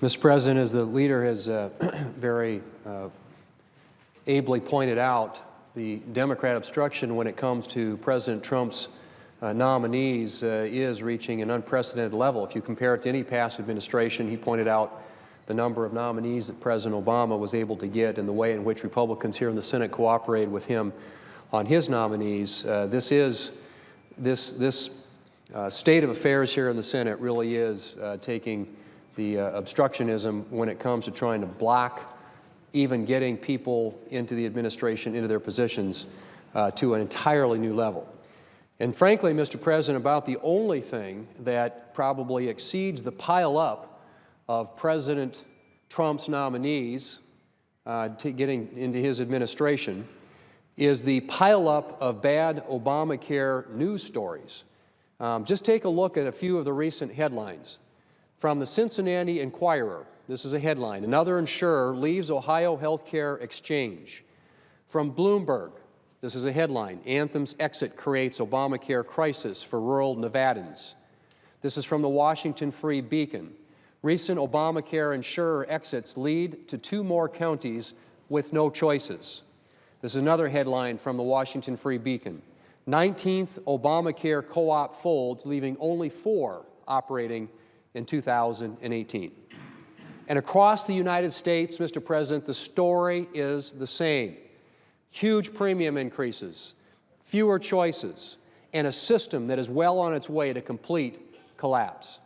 Mr. President, as the leader has very ably pointed out, the Democrat obstruction when it comes to President Trump's nominees is reaching an unprecedented level. If you compare it to any past administration, he pointed out the number of nominees that President Obama was able to get and the way in which Republicans here in the Senate cooperated with him on his nominees. This state of affairs here in the Senate really is taking the obstructionism when it comes to trying to block even getting people into the administration, into their positions, to an entirely new level. And frankly, Mr. President, about the only thing that probably exceeds the pile-up of President Trump's nominees getting into his administration is the pile-up of bad Obamacare news stories. Just take a look at a few of the recent headlines. From the Cincinnati Enquirer, this is a headline: another insurer leaves Ohio healthcare exchange. From Bloomberg, this is a headline: Anthem's exit creates Obamacare crisis for rural Nevadans. This is from the Washington Free Beacon: recent Obamacare insurer exits lead to 2 more counties with no choices. This is another headline from the Washington Free Beacon: 19th Obamacare co-op folds, leaving only 4 operating in 2018. And across the United States, Mr. President, the story is the same. Huge premium increases, fewer choices, and a system that is well on its way to complete collapse.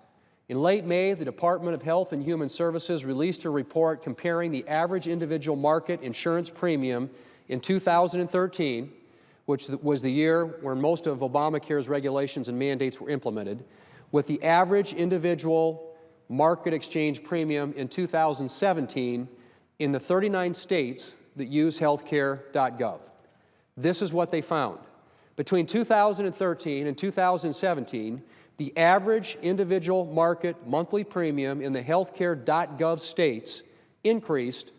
In late May, the Department of Health and Human Services released a report comparing the average individual market insurance premium in 2013, which was the year when most of Obamacare's regulations and mandates were implemented, with the average individual market exchange premium in 2017 in the 39 states that use healthcare.gov. This is what they found. Between 2013 and 2017, the average individual market monthly premium in the healthcare.gov states increased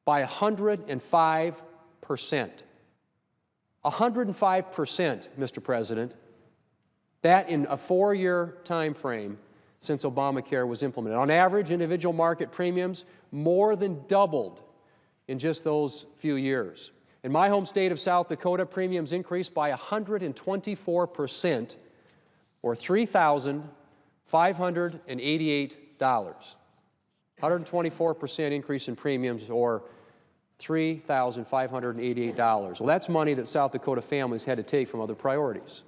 by 105%. 105%, Mr. President. That in a 4-year time frame since Obamacare was implemented. On average, individual market premiums more than doubled in just those few years. In my home state of South Dakota, premiums increased by 124%, or $3,588. 124% increase in premiums, or $3,588. Well, that's money that South Dakota families had to take from other priorities,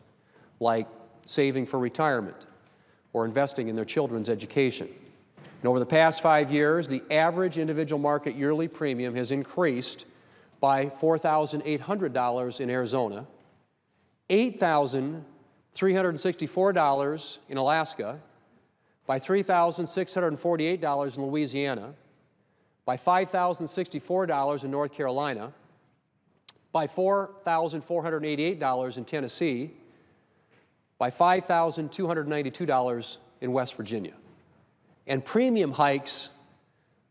like saving for retirement or investing in their children's education. And over the past 5 years, the average individual market yearly premium has increased by $4,800 in Arizona, $8,364 in Alaska, by $3,648 in Louisiana, by $5,064 in North Carolina, by $4,488 in Tennessee, by $5,292 in West Virginia. And premium hikes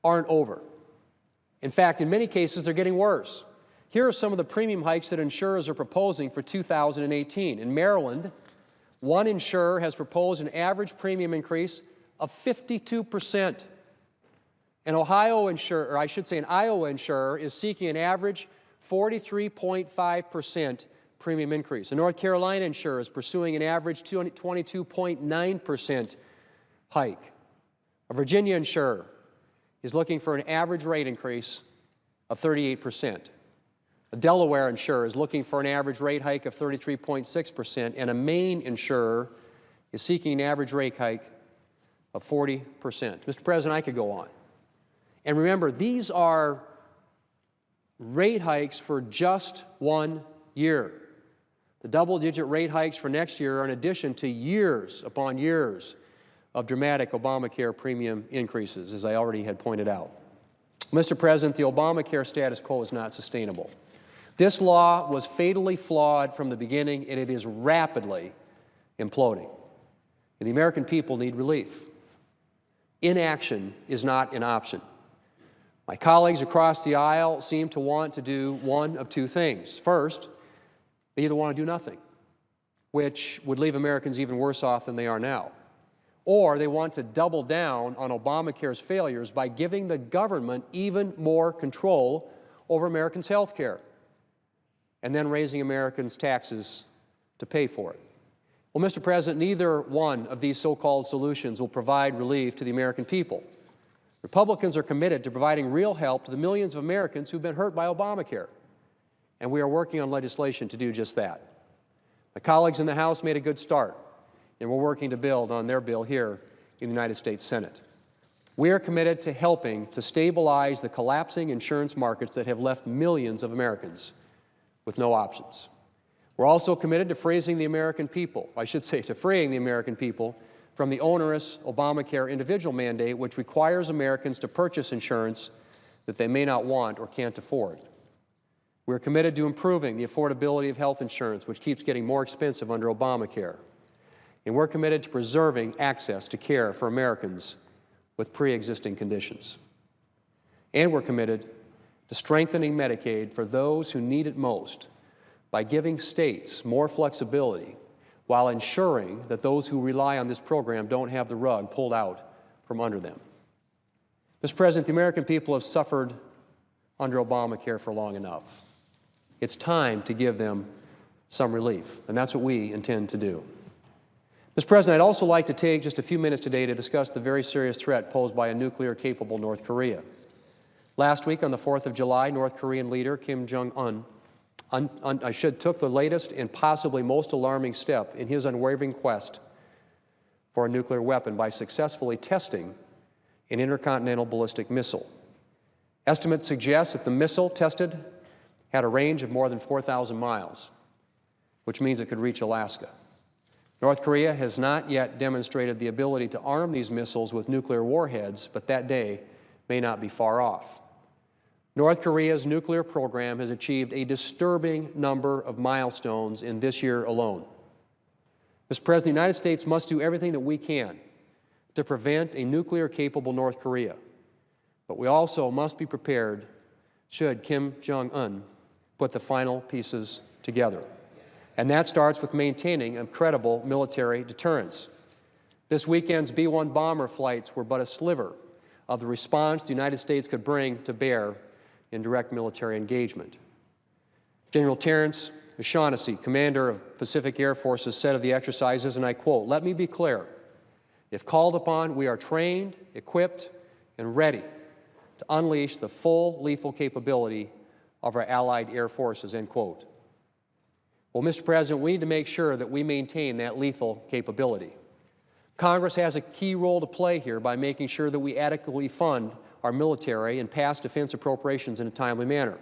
aren't over. In fact, in many cases, they're getting worse. Here are some of the premium hikes that insurers are proposing for 2018. In Maryland, one insurer has proposed an average premium increase of 52%. An Iowa insurer is seeking an average 43.5% premium increase. A North Carolina insurer is pursuing an average 22.9% hike. A Virginia insurer is looking for an average rate increase of 38%. A Delaware insurer is looking for an average rate hike of 33.6%, and a Maine insurer is seeking an average rate hike of 40%. Mr. President, I could go on. And remember, these are rate hikes for just 1 year. The double-digit rate hikes for next year are in addition to years upon years of dramatic Obamacare premium increases, as I already had pointed out. Mr. President, the Obamacare status quo is not sustainable. This law was fatally flawed from the beginning, and it is rapidly imploding. And the American people need relief. Inaction is not an option. My colleagues across the aisle seem to want to do one of 2 things. First, they either want to do nothing, which would leave Americans even worse off than they are now, or they want to double down on Obamacare's failures by giving the government even more control over Americans' health care and then raising Americans' taxes to pay for it. Well, Mr. President, neither one of these so-called solutions will provide relief to the American people. Republicans are committed to providing real help to the millions of Americans who've been hurt by Obamacare, and we are working on legislation to do just that. My colleagues in the House made a good start, and we're working to build on their bill here in the United States Senate. We are committed to helping to stabilize the collapsing insurance markets that have left millions of Americans with no options. We're also committed to freeing the American people from the onerous Obamacare individual mandate, which requires Americans to purchase insurance that they may not want or can't afford. We're committed to improving the affordability of health insurance, which keeps getting more expensive under Obamacare. And we're committed to preserving access to care for Americans with pre-existing conditions. And we're committed to strengthening Medicaid for those who need it most by giving states more flexibility while ensuring that those who rely on this program don't have the rug pulled out from under them. Mr. President, the American people have suffered under Obamacare for long enough. It's time to give them some relief, and that's what we intend to do. Mr. President, I'd also like to take just a few minutes today to discuss the very serious threat posed by a nuclear-capable North Korea. Last week, on the 4th of July, North Korean leader Kim Jong-un took the latest and possibly most alarming step in his unwavering quest for a nuclear weapon by successfully testing an intercontinental ballistic missile. Estimates suggest that the missile tested had a range of more than 4,000 miles, which means it could reach Alaska. North Korea has not yet demonstrated the ability to arm these missiles with nuclear warheads, but that day may not be far off. North Korea's nuclear program has achieved a disturbing number of milestones in this year alone. Mr. President, the United States must do everything that we can to prevent a nuclear-capable North Korea, but we also must be prepared should Kim Jong-un put the final pieces together. And that starts with maintaining a credible military deterrence. This weekend's B-1 bomber flights were but a sliver of the response the United States could bring to bear in direct military engagement. General Terrence O'Shaughnessy, commander of Pacific Air Forces, said of the exercises, and I quote, "Let me be clear. If called upon, we are trained, equipped, and ready to unleash the full lethal capability of our allied air forces," end quote. Well, Mr. President, we need to make sure that we maintain that lethal capability. Congress has a key role to play here by making sure that we adequately fund our military and pass defense appropriations in a timely manner.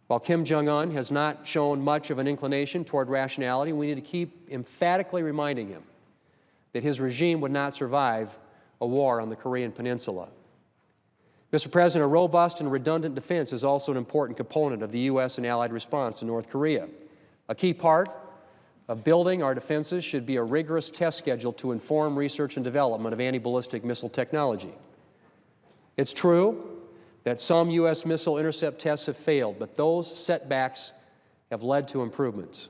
While Kim Jong-un has not shown much of an inclination toward rationality, we need to keep emphatically reminding him that his regime would not survive a war on the Korean Peninsula. Mr. President, a robust and redundant defense is also an important component of the U.S. and allied response to North Korea. A key part of building our defenses should be a rigorous test schedule to inform research and development of anti-ballistic missile technology. It's true that some U.S. missile intercept tests have failed, but those setbacks have led to improvements.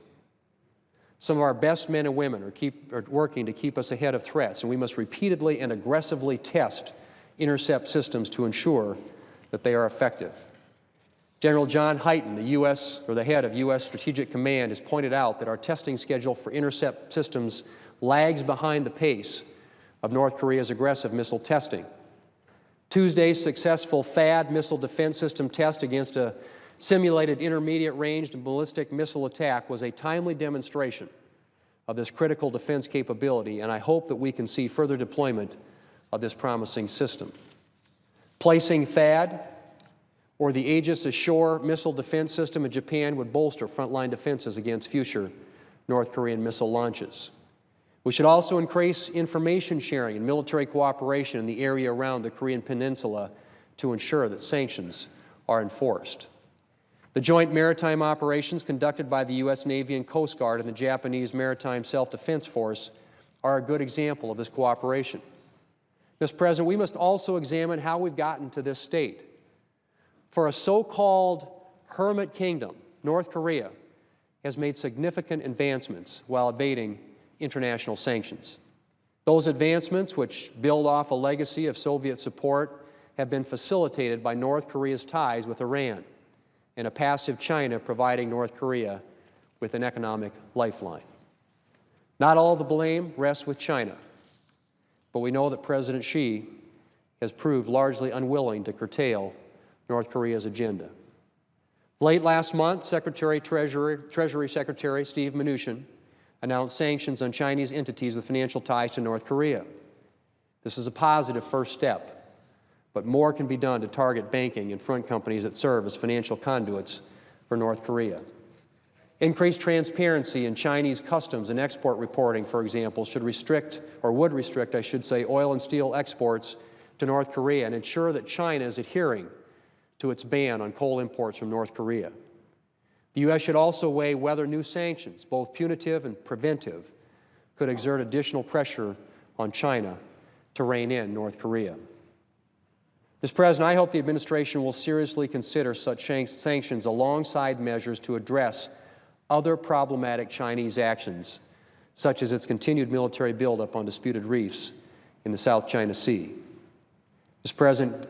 Some of our best men and women are working to keep us ahead of threats, and we must repeatedly and aggressively test intercept systems to ensure that they are effective. General John Hyten, the head of U.S. Strategic Command, has pointed out that our testing schedule for intercept systems lags behind the pace of North Korea's aggressive missile testing. Tuesday's successful THAAD missile defense system test against a simulated intermediate-ranged ballistic missile attack was a timely demonstration of this critical defense capability, and I hope that we can see further deployment of this promising system. Placing THAAD or the Aegis Ashore missile defense system in Japan would bolster frontline defenses against future North Korean missile launches. We should also increase information sharing and military cooperation in the area around the Korean Peninsula to ensure that sanctions are enforced. The joint maritime operations conducted by the U.S. Navy and Coast Guard and the Japanese Maritime Self-Defense Force are a good example of this cooperation. Mr. President, we must also examine how we've gotten to this state. For a so-called hermit kingdom, North Korea has made significant advancements while evading international sanctions. Those advancements, which build off a legacy of Soviet support, have been facilitated by North Korea's ties with Iran and a passive China providing North Korea with an economic lifeline. Not all the blame rests with China, but we know that President Xi has proved largely unwilling to curtail North Korea's agenda. Late last month, Treasury Secretary Steve Mnuchin announced sanctions on Chinese entities with financial ties to North Korea. This is a positive first step, but more can be done to target banking and front companies that serve as financial conduits for North Korea. Increased transparency in Chinese customs and export reporting, for example, would restrict, I should say, oil and steel exports to North Korea and ensure that China is adhering to its ban on coal imports from North Korea. The U.S. should also weigh whether new sanctions, both punitive and preventive, could exert additional pressure on China to rein in North Korea. Mr. President, I hope the administration will seriously consider such sanctions alongside measures to address other problematic Chinese actions, such as its continued military buildup on disputed reefs in the South China Sea. Mr. President,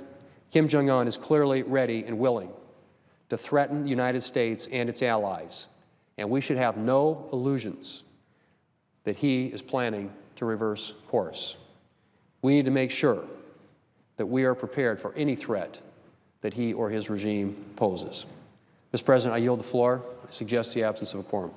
Kim Jong-un is clearly ready and willing to threaten the United States and its allies, and we should have no illusions that he is planning to reverse course. We need to make sure that we are prepared for any threat that he or his regime poses. Mr. President, I yield the floor. I suggest the absence of a quorum.